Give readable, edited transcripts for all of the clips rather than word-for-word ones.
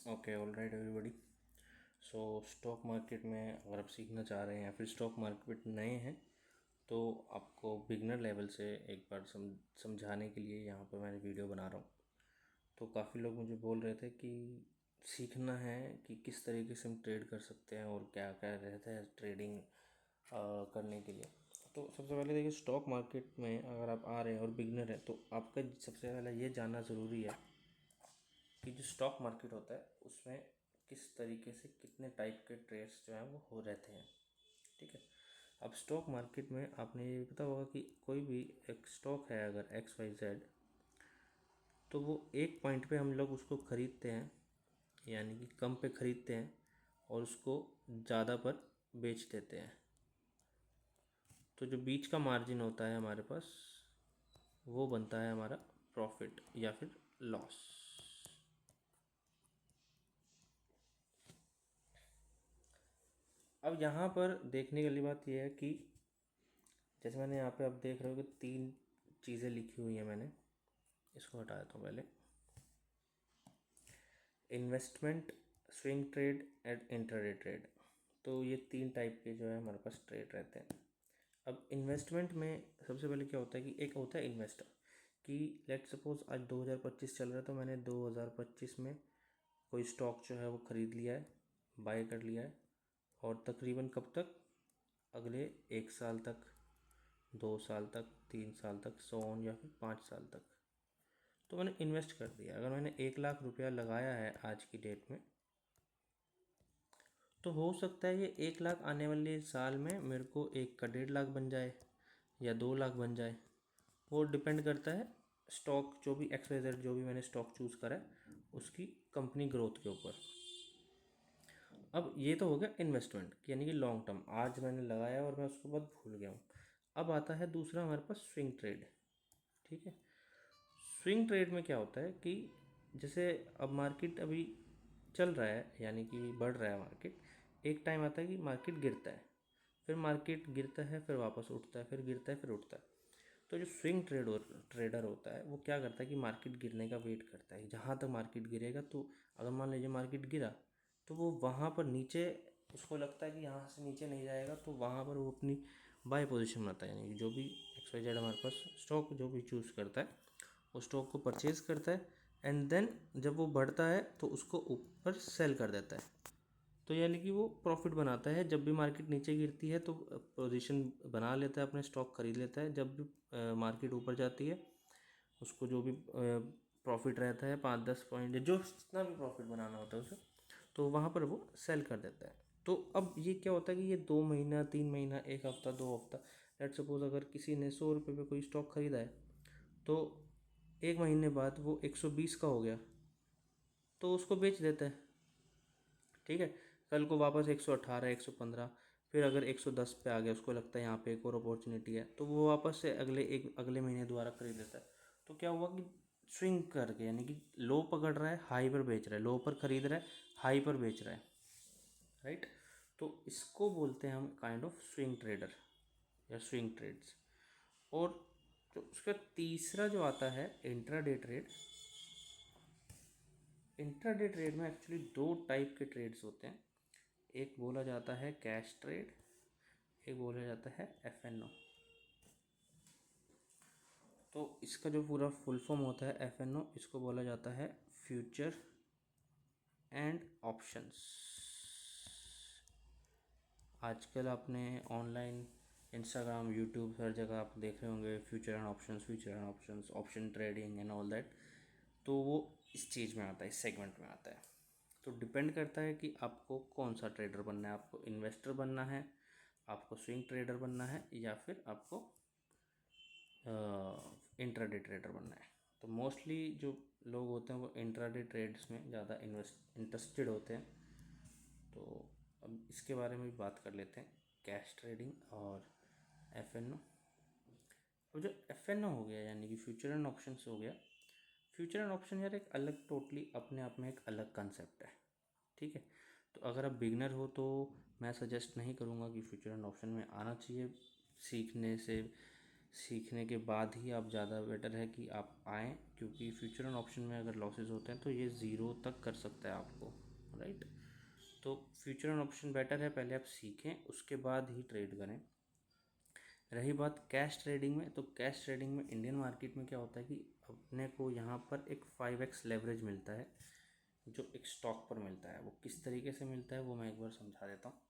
Okay, all right everybody. सो stock market में अगर आप सीखना चाह रहे हैं या फिर स्टॉक मार्केट नए हैं तो आपको बिगनर लेवल से एक बार समझाने के लिए यहाँ पर मैंने वीडियो बना रहा हूँ। तो काफ़ी लोग मुझे बोल रहे थे कि सीखना है कि किस तरीके से हम ट्रेड कर सकते हैं और क्या क्या रहता है ट्रेडिंग करने के लिए। तो सबसे पहले देखिए, स्टॉक मार्केट में अगर आप आ रहे हैं और बिगनर हैं तो आपका सबसे पहले ये जानना ज़रूरी है कि जो स्टॉक मार्केट होता है उसमें किस तरीके से कितने टाइप के ट्रेड्स जो हैं वो हो रहते हैं। ठीक है। अब स्टॉक मार्केट में आपने ये पता होगा कि कोई भी एक स्टॉक है अगर एक्स वाई जेड, तो वो एक पॉइंट पे हम लोग उसको ख़रीदते हैं, यानी कि कम पे ख़रीदते हैं और उसको ज़्यादा पर बेच देते हैं। तो जो बीच का मार्जिन होता है हमारे पास, वो बनता है हमारा प्रॉफिट या फिर लॉस। अब यहाँ पर देखने वाली बात यह है कि जैसे मैंने यहाँ पे आप देख रहे हो कि 3 चीज़ें लिखी हुई हैं। मैंने इसको हटा देता हूँ पहले। Investment, swing trade and intraday trade. तो ये 3 टाइप के जो है हमारे पास ट्रेड रहते हैं। अब इन्वेस्टमेंट में सबसे पहले क्या होता है कि एक होता है इन्वेस्टर, कि लेट सपोज आज 2025 चल रहा है तो मैंने 2025 में कोई स्टॉक जो है वो ख़रीद लिया है, बाय कर लिया है, और तकरीबन कब तक, अगले 1 साल तक, 2 साल तक, 3 साल तक, 100 या फिर 5 साल तक तो मैंने इन्वेस्ट कर दिया। अगर मैंने 1 लाख रुपया लगाया है आज की डेट में, तो हो सकता है ये 1 लाख आने वाले साल में मेरे को 1 का 1.5 लाख बन जाए या 2 लाख बन जाए। वो डिपेंड करता है स्टॉक, जो भी एक्स वाई जेड जो भी मैंने स्टॉक चूज़ करा है उसकी कंपनी ग्रोथ के ऊपर। अब ये तो हो गया इन्वेस्टमेंट, यानी कि लॉन्ग टर्म, आज मैंने लगाया और मैं उसके बाद भूल गया हूँ। अब आता है दूसरा हमारे पास स्विंग ट्रेड। ठीक है। स्विंग ट्रेड में क्या होता है कि जैसे अब मार्केट अभी चल रहा है, यानी कि बढ़ रहा है मार्केट, एक टाइम आता है कि मार्केट गिरता है, फिर मार्केट गिरता है, फिर वापस उठता है, फिर गिरता है, फिर उठता है। तो जो स्विंग ट्रेडर होता है वो क्या करता है कि मार्केट गिरने का वेट करता है, जहाँ तक मार्केट गिरेगा। तो अगर मान लीजिए मार्केट गिरा तो वो वहाँ पर नीचे, उसको लगता है कि यहाँ से नीचे नहीं जाएगा, तो वहाँ पर वो अपनी बाय पोजीशन बनाता है। यानी कि जो भी एक्स वाई जेड हमारे पास स्टॉक जो भी चूज़ करता है वो स्टॉक को परचेज करता है, एंड देन जब वो बढ़ता है तो उसको ऊपर सेल कर देता है। तो यानी कि वो प्रॉफिट बनाता है। जब भी मार्केट नीचे गिरती है तो पोजीशन बना लेता है, अपने स्टॉक खरीद लेता है। जब भी मार्केट ऊपर जाती है उसको जो भी प्रॉफिट रहता है 5-10 पॉइंट, जो जितना भी प्रॉफिट बनाना होता है उसे, तो वहाँ पर वो सेल कर देता है। तो अब ये क्या होता है कि ये 2 महीना, 3 महीना, 1 हफ्ता, 2 हफ्ता, लेट सपोज अगर किसी ने 100 रुपये पे कोई स्टॉक खरीदा है तो 1 महीने बाद वो 120 का हो गया तो उसको बेच देता है। ठीक है। कल को वापस 118, 115, फिर अगर 110 पे आ गया, उसको लगता है यहाँ पे एक और अपॉर्चुनिटी है, तो वो वापस से अगले महीने दोबारा खरीद लेता है। तो क्या हुआ कि स्विंग करके, यानी कि लो पकड़ रहा है, हाई पर बेच रहा है, लो पर खरीद रहा है, हाई पर बेच रहा है। राइट। तो इसको बोलते हैं हम काइंड ऑफ स्विंग ट्रेडर या स्विंग ट्रेड्स। और जो उसका तीसरा जो आता है इंट्राडे ट्रेड। इंट्राडे ट्रेड में एक्चुअली 2 टाइप के ट्रेड्स होते हैं। एक बोला जाता है कैश ट्रेड, एक बोला जाता है एफ एन ओ। तो इसका जो पूरा फुल फॉर्म होता है एफ एन ओ, इसको बोला जाता है फ्यूचर एंड ऑप्शंस। आजकल आपने ऑनलाइन इंस्टाग्राम, यूट्यूब, हर जगह आप देख रहे होंगे future and options, future and options, option trading and all that. तो वो इस चीज़ में आता है, इस सेगमेंट में आता है। तो डिपेंड करता है कि आपको कौन सा ट्रेडर बनना है। आपको इन्वेस्टर बनना है, आपको स्विंग ट्रेडर बनना है, या फिर आपको इंट्राडे ट्रेडर बनना है। तो मोस्टली जो लोग होते हैं वो इंट्राडे ट्रेड्स में ज़्यादा इंटरेस्टेड होते हैं। तो अब इसके बारे में भी बात कर लेते हैं, कैश ट्रेडिंग और एफ एन ओ। अब जो एफ एन ओ हो गया, यानी कि फ्यूचर एंड ऑप्शंस हो गया। फ्यूचर एंड ऑप्शन यार एक अलग, टोटली अपने आप में एक अलग कंसेप्ट है। ठीक है। तो अगर आप बिगनर हो तो मैं सजेस्ट नहीं करूँगा कि फ्यूचर एंड ऑप्शन में आना चाहिए। सीखने से सीखने के बाद ही आप ज़्यादा बेटर है कि आप आएँ, क्योंकि फ्यूचर एंड ऑप्शन में अगर लॉसेस होते हैं तो ये ज़ीरो तक कर सकता है आपको, राइट। तो फ्यूचर एंड ऑप्शन बेटर है, पहले आप सीखें उसके बाद ही ट्रेड करें। रही बात कैश ट्रेडिंग में, तो कैश ट्रेडिंग में इंडियन मार्केट में क्या होता है कि अपने को यहाँ पर एक 5x लेवरेज मिलता है जो एक स्टॉक पर मिलता है। वो किस तरीके से मिलता है वो मैं एक बार समझा देता हूँ।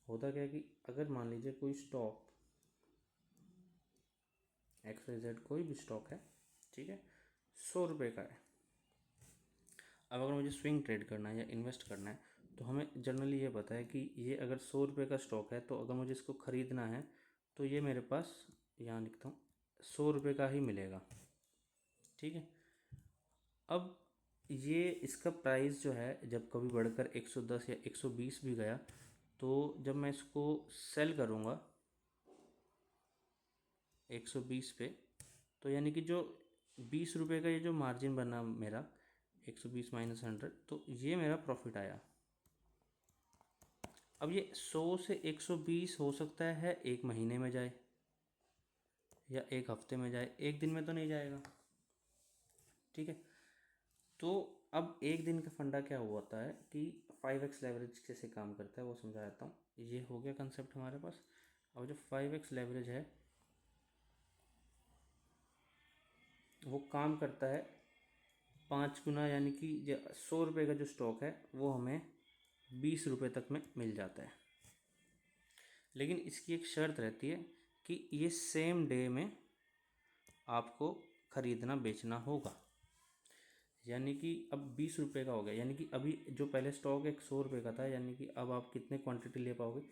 होता क्या है कि अगर मान लीजिए कोई स्टॉक XYZ कोई भी स्टॉक है, ठीक है, 100 रुपये का है। अब अगर मुझे स्विंग ट्रेड करना है या इन्वेस्ट करना है तो हमें जनरली ये पता है कि ये अगर 100 रुपये का स्टॉक है तो अगर मुझे इसको ख़रीदना है तो ये मेरे पास, यहाँ लिखता हूँ, 100 रुपये का ही मिलेगा, ठीक है। अब ये इसका प्राइस जो है जब कभी बढ़कर 110 या 120 भी गया तो जब मैं इसको सेल करूँगा 120 पे, तो यानी कि जो 20 रुपये का ये जो मार्जिन बना मेरा 120 माइनस 100, तो ये मेरा प्रॉफिट आया। अब ये 100 से 120 हो सकता है एक महीने में जाए या एक हफ्ते में जाए, एक दिन में तो नहीं जाएगा, ठीक है। तो अब एक दिन का फंडा क्या होता है कि 5x लेवरेज कैसे काम करता है वो समझा देता हूँ। ये हो गया कंसेप्ट हमारे पास। अब जो 5x लेवरेज है वो काम करता है 5 गुना, यानी कि 100 रुपये का जो स्टॉक है वो हमें 20 रुपये तक में मिल जाता है। लेकिन इसकी एक शर्त रहती है कि ये सेम डे में आपको ख़रीदना बेचना होगा। यानी कि अब 20 रुपये का हो गया, यानी कि अभी जो पहले स्टॉक एक 100 रुपये का था, यानी कि अब आप कितने क्वांटिटी ले पाओगे।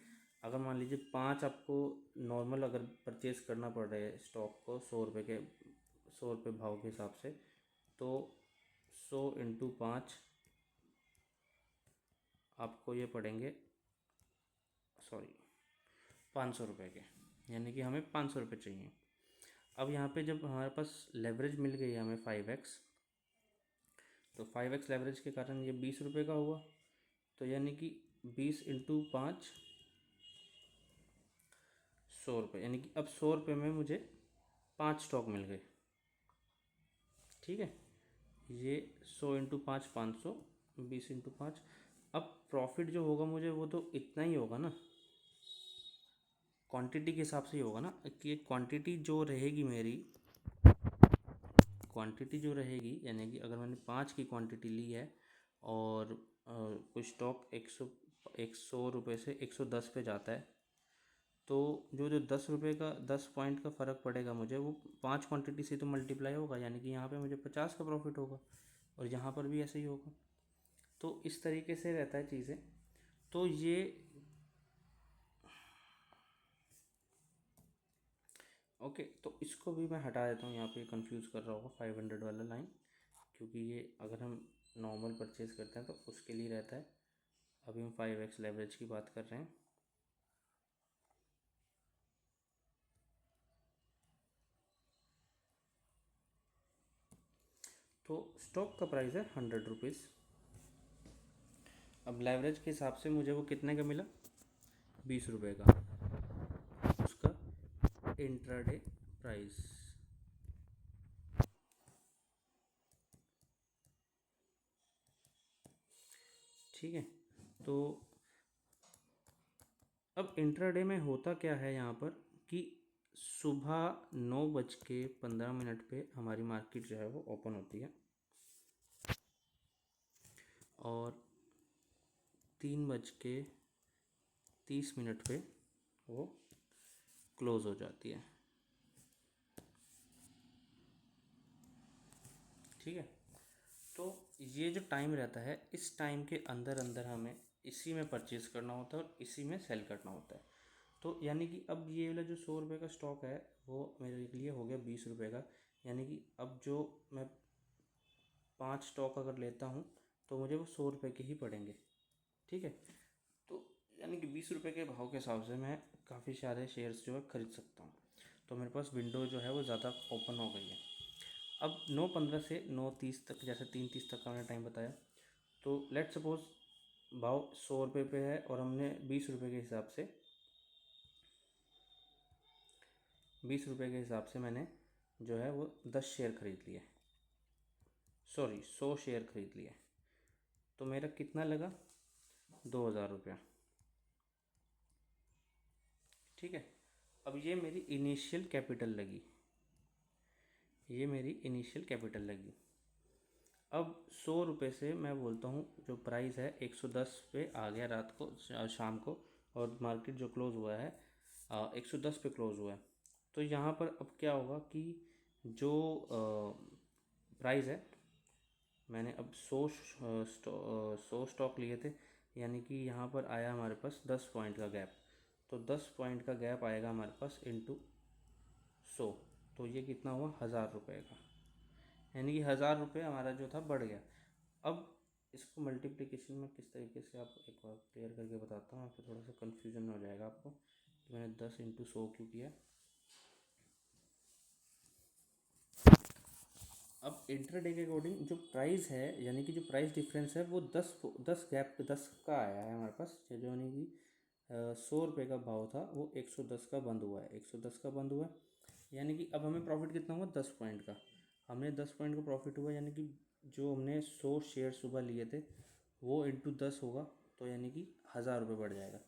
अगर मान लीजिए 5 आपको नॉर्मल अगर परचेज़ करना पड़ रहा है स्टॉक को 100 रुपये के, 100 रुपये भाव के हिसाब से, तो 100 × 5 आपको ये पड़ेंगे, सॉरी, 500 रुपये के, यानी कि हमें 500 रुपये चाहिए। अब यहाँ पे जब हमारे पास लेवरेज मिल गई है हमें 5x, तो 5x लेवरेज के कारण ये 20 रुपये का हुआ, तो यानी कि 20 × 5 100 रुपये, यानी कि अब 100 रुपये में मुझे 5 स्टॉक मिल गए, ठीक है। ये 100 × 5 500, 20 × 5। अब प्रॉफिट जो होगा मुझे वो तो इतना ही होगा ना, क्वांटिटी के हिसाब से ही होगा ना, कि क्वांटिटी जो रहेगी मेरी, क्वांटिटी जो रहेगी, यानी कि अगर मैंने 5 की क्वांटिटी ली है और कोई स्टॉक 100 रुपये से 110 पे जाता है, तो जो जो 10 रुपये का 10 पॉइंट का फ़र्क पड़ेगा मुझे वो 5 क्वांटिटी से तो मल्टीप्लाई होगा, यानी कि यहाँ पे मुझे 50 का प्रॉफिट होगा और यहाँ पर भी ऐसे ही होगा। तो इस तरीके से रहता है चीज़ें। तो ये ओके, तो इसको भी मैं हटा देता हूँ, यहाँ पे कंफ्यूज कर रहा होगा 500 वाला लाइन, क्योंकि ये अगर हम नॉर्मल परचेज़ करते हैं तो उसके लिए रहता है। अभी हम 5x लेवरेज की बात कर रहे हैं। तो स्टॉक का प्राइस है 100 रुपीज़। अब लेवरेज के हिसाब से मुझे वो कितने का मिला, 20 रुपये का, उसका इंट्राडे प्राइस, ठीक है। तो अब इंट्राडे में होता क्या है यहाँ पर कि सुबह 9:15 पे हमारी मार्केट जो है वो ओपन होती है और 3:30 पे वो क्लोज़ हो जाती है, ठीक है। तो ये जो टाइम रहता है इस टाइम के अंदर अंदर हमें इसी में परचेज़ करना होता है और इसी में सेल करना होता है। तो यानी कि अब ये वाला जो 100 रुपये का स्टॉक है वो मेरे लिए हो गया 20 रुपये का, यानी कि अब जो मैं 5 स्टॉक अगर लेता हूँ तो मुझे वो 100 रुपये के ही पड़ेंगे, ठीक है। तो यानी कि 20 रुपये के भाव के हिसाब से मैं काफ़ी सारे शेयर्स जो है ख़रीद सकता हूँ। तो मेरे पास विंडो जो है वो ज़्यादा ओपन हो गई है। अब 9:15 से 9:30 तक, जैसे 3:30 तक का मैंने टाइम बताया, तो लेट सपोज़ भाव 100 रुपये पे है और हमने 20 रुपये के हिसाब से 20 रुपये के हिसाब से मैंने जो है वो 10 शेयर खरीद लिए, सॉरी 100 शेयर खरीद लिए। तो मेरा कितना लगा, 2000 रुपया। ठीक है, अब ये मेरी इनिशियल कैपिटल लगी, ये मेरी इनिशियल कैपिटल लगी। अब 100 रुपये से मैं बोलता हूँ जो प्राइस है 110 पे आ गया रात को, शाम को, और मार्केट जो क्लोज़ हुआ है 110 पे क्लोज़ हुआ है। तो यहाँ पर अब क्या होगा कि जो प्राइस है, मैंने अब 100 स्टॉक लिए थे, यानी कि यहाँ पर आया हमारे पास 10 पॉइंट का गैप। तो 10 पॉइंट का गैप आएगा हमारे पास इंटू 100, तो ये कितना हुआ, 1000 रुपये का, यानी कि 1000 रुपये हमारा जो था बढ़ गया। अब इसको मल्टीप्लिकेशन में किस तरीके से, आप एक बार क्लियर करके बताता हूँ, आपको थोड़ा सा कन्फ्यूजन हो जाएगा आपको कि मैंने 10 इंटू 100 क्यों किया। अब इंट्राडे के अकॉर्डिंग जो प्राइस है, यानी कि जो प्राइस डिफरेंस है वो 10 गैप 10 का आया है हमारे पास, जो यानी कि 100 रुपये का भाव था वो 110 का बंद हुआ है, 110 का बंद हुआ है। यानी कि अब हमें प्रॉफिट कितना हुआ, 10 पॉइंट का, हमने 10 पॉइंट का प्रॉफिट हुआ, यानी कि जो हमने 100 शेयर सुबह लिए थे वो इंटू 10 होगा, तो यानी कि 1000 रुपये बढ़ जाएगा।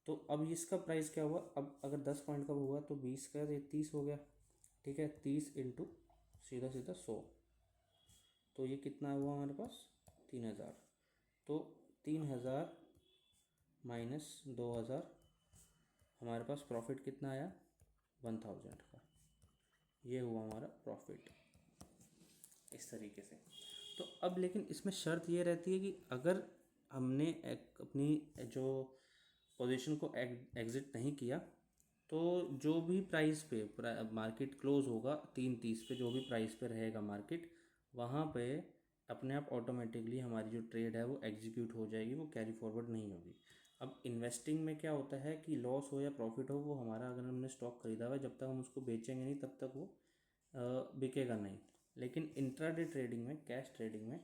तो अब इसका प्राइस क्या हुआ, अब अगर 10 पॉइंट का हुआ तो 20 का, ये 30 हो गया। ठीक है, 30 इंटू सीधा सीधा 100, तो ये कितना हुआ हमारे पास, 3000। तो 3000 माइनस 2000, हमारे पास प्रॉफिट कितना आया, 1000 का। ये हुआ हमारा प्रॉफिट, इस तरीके से। तो अब लेकिन इसमें शर्त ये रहती है कि अगर हमने अपनी जो पोजीशन को एग्ज़िट नहीं किया, तो जो भी प्राइस पे मार्केट क्लोज होगा 3:30 पे, जो भी प्राइस पे रहेगा मार्केट, वहाँ पे अपने आप ऑटोमेटिकली हमारी जो ट्रेड है वो एग्जीक्यूट हो जाएगी, वो कैरी फॉरवर्ड नहीं होगी। अब इन्वेस्टिंग में क्या होता है कि लॉस हो या प्रॉफिट हो, वो हमारा, अगर हमने स्टॉक खरीदा हुआ है, जब तक हम उसको बेचेंगे नहीं तब तक वो बिकेगा नहीं। लेकिन इंट्राडे ट्रेडिंग में, कैश ट्रेडिंग में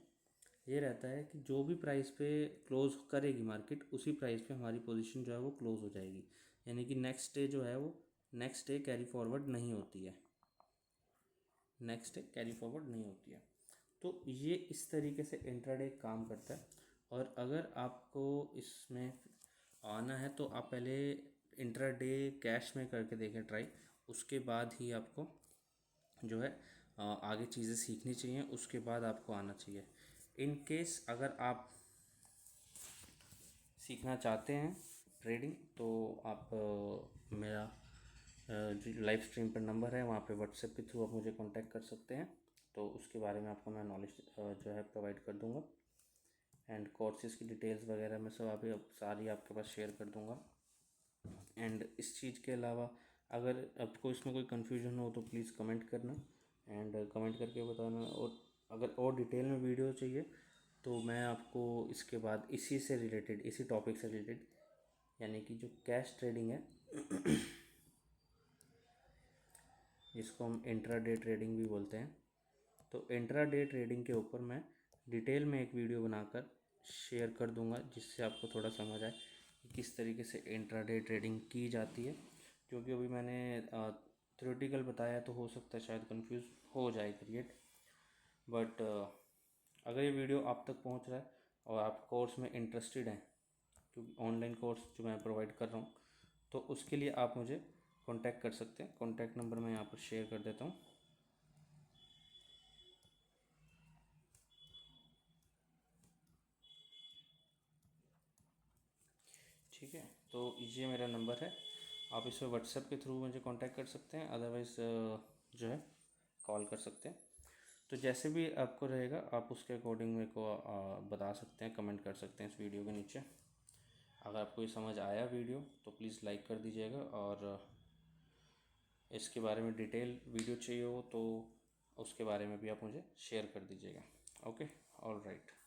ये रहता है कि जो भी प्राइस पे क्लोज करेगी मार्केट, उसी प्राइस पे हमारी पोजीशन जो है वो क्लोज हो जाएगी, यानी कि नेक्स्ट डे जो है वो, नेक्स्ट डे कैरी फॉरवर्ड नहीं होती है, नेक्स्ट डे कैरी फॉरवर्ड नहीं होती है। तो ये इस तरीके से इंट्राडे काम करता है। और अगर आपको इसमें आना है तो आप पहले इंट्राडे कैश में करके देखें ट्राई, उसके बाद ही आपको जो है आगे चीज़ें सीखनी चाहिए, उसके बाद आपको आना चाहिए। इन केस अगर आप सीखना चाहते हैं ट्रेडिंग, तो आप मेरा लाइव स्ट्रीम पर नंबर है, वहाँ पे व्हाट्सएप के थ्रू आप मुझे कांटेक्ट कर सकते हैं, तो उसके बारे में आपको मैं नॉलेज जो है प्रोवाइड कर दूँगा। एंड कोर्सेज़ की डिटेल्स वगैरह मैं सब अभी सारी आपके पास शेयर कर दूँगा। एंड इस चीज़ के अलावा अगर आपको इसमें कोई कन्फ्यूजन हो तो प्लीज़ कमेंट करना, एंड कमेंट करके बताना। और अगर और डिटेल में वीडियो चाहिए तो मैं आपको इसके बाद इसी से रिलेटेड, इसी टॉपिक से रिलेटेड, यानी कि जो कैश ट्रेडिंग है जिसको हम इंट्राडे ट्रेडिंग भी बोलते हैं, तो इंट्राडे ट्रेडिंग के ऊपर मैं डिटेल में एक वीडियो बनाकर शेयर कर दूंगा, जिससे आपको थोड़ा समझ आए कि किस तरीके से इंट्राडे ट्रेडिंग की जाती है। क्योंकि अभी मैंने थ्योरेटिकल बताया तो हो सकता है शायद कंफ्यूज हो जाए क्रिएट, बट अगर ये वीडियो आप तक पहुंच रहा है और आप कोर्स में इंटरेस्टेड हैं, क्योंकि ऑनलाइन कोर्स जो मैं प्रोवाइड कर रहा हूँ, तो उसके लिए आप मुझे कांटेक्ट कर सकते हैं। कांटेक्ट नंबर मैं यहाँ पर शेयर कर देता हूँ। ठीक है, तो ये मेरा नंबर है, आप इस पर व्हाट्सएप के थ्रू मुझे कांटेक्ट कर सकते हैं, अदरवाइज़ जो है कॉल कर सकते हैं। तो जैसे भी आपको रहेगा आप उसके अकॉर्डिंग मेरे को बता सकते हैं, कमेंट कर सकते हैं इस वीडियो के नीचे। अगर आपको ये समझ आया वीडियो तो प्लीज़ लाइक कर दीजिएगा, और इसके बारे में डिटेल वीडियो चाहिए हो तो उसके बारे में भी आप मुझे शेयर कर दीजिएगा। Okay, all right.